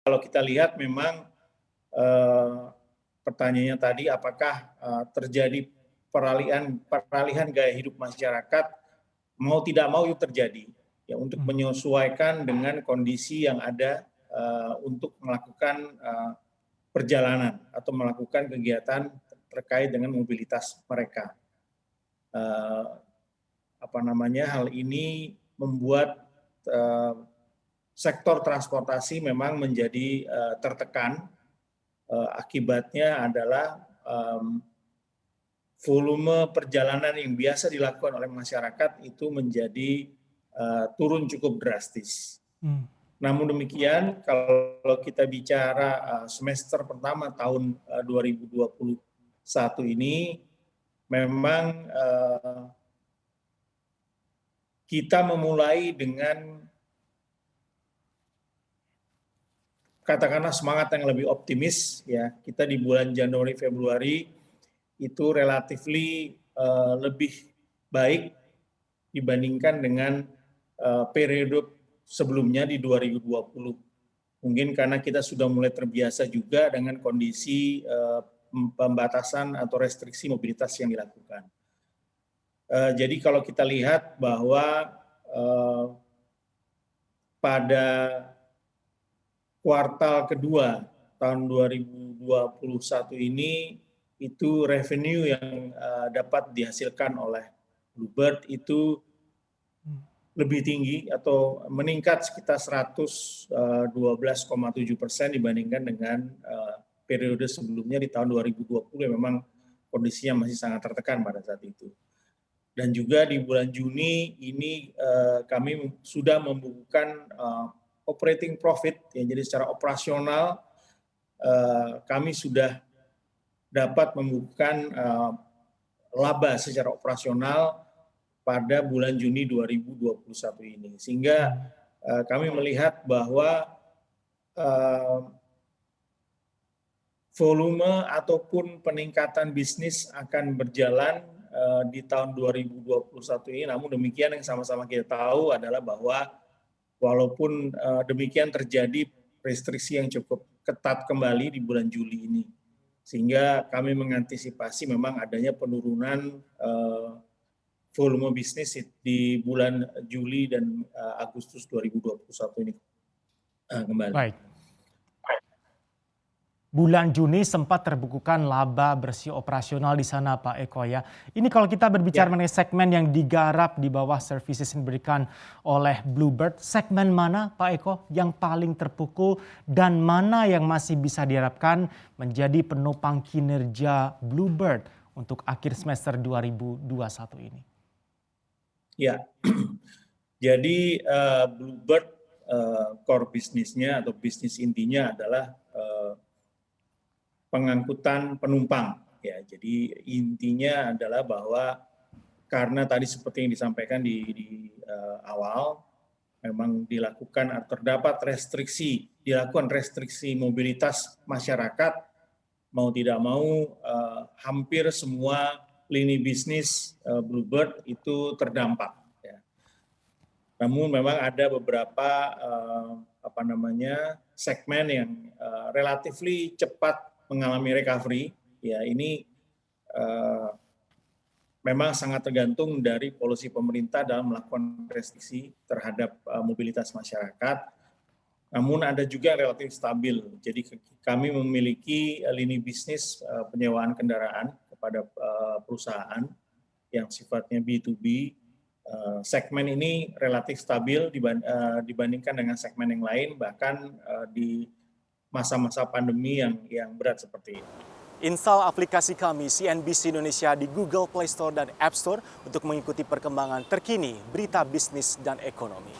Kalau kita lihat memang pertanyaannya tadi apakah terjadi peralihan gaya hidup masyarakat, mau tidak mau itu terjadi ya, untuk menyesuaikan dengan kondisi yang ada untuk melakukan perjalanan atau melakukan kegiatan terkait dengan mobilitas mereka. Hal ini membuat sektor transportasi memang menjadi tertekan. Akibatnya adalah volume perjalanan yang biasa dilakukan oleh masyarakat itu menjadi turun cukup drastis. Namun demikian, kalau kita bicara semester pertama tahun 2021 ini, memang kita memulai dengan katakanlah semangat yang lebih optimis ya. Kita di bulan Januari Februari itu relatifly lebih baik dibandingkan dengan periode sebelumnya di 2020. Mungkin karena kita sudah mulai terbiasa juga dengan kondisi pembatasan atau restriksi mobilitas yang dilakukan. Jadi kalau kita lihat bahwa pada kuartal kedua tahun 2021 ini itu revenue yang dapat dihasilkan oleh Bluebird itu lebih tinggi atau meningkat sekitar 112,7% dibandingkan dengan periode sebelumnya di tahun 2020 yang memang kondisinya masih sangat tertekan pada saat itu. Dan juga di bulan Juni ini kami sudah membukukan operating profit, ya, jadi secara operasional kami sudah dapat membukukan laba secara operasional pada bulan Juni 2021 ini. Sehingga kami melihat bahwa volume ataupun peningkatan bisnis akan berjalan di tahun 2021 ini. Namun demikian yang sama-sama kita tahu adalah bahwa walaupun demikian terjadi restriksi yang cukup ketat kembali di bulan Juli ini. Sehingga kami mengantisipasi memang adanya penurunan volume bisnis di bulan Juli dan Agustus 2021 ini kembali. Baik. Bulan Juni sempat terbukukan laba bersih operasional di sana Pak Eko ya. Ini kalau kita berbicara mengenai segmen yang digarap di bawah services yang diberikan oleh Bluebird, segmen mana Pak Eko yang paling terpukul dan mana yang masih bisa diharapkan menjadi penopang kinerja Bluebird untuk akhir semester 2021 ini? Ya, jadi Bluebird core bisnisnya atau bisnis intinya adalah pengangkutan penumpang. Ya, jadi intinya adalah bahwa karena tadi seperti yang disampaikan di awal, memang dilakukan terdapat dilakukan restriksi mobilitas masyarakat, mau tidak mau hampir semua lini bisnis Bluebird itu terdampak. Ya. Namun memang ada beberapa segmen yang relatifly cepat mengalami recovery, ya ini memang sangat tergantung dari polisi pemerintah dalam melakukan restriksi terhadap mobilitas masyarakat. Namun ada juga yang relatif stabil. Jadi kami memiliki lini bisnis penyewaan kendaraan kepada perusahaan yang sifatnya B2B. Segmen ini relatif stabil dibandingkan dengan segmen yang lain, bahkan di masa-masa pandemi yang berat seperti ini. Install aplikasi kami CNBC Indonesia di Google Play Store dan App Store untuk mengikuti perkembangan terkini berita bisnis dan ekonomi.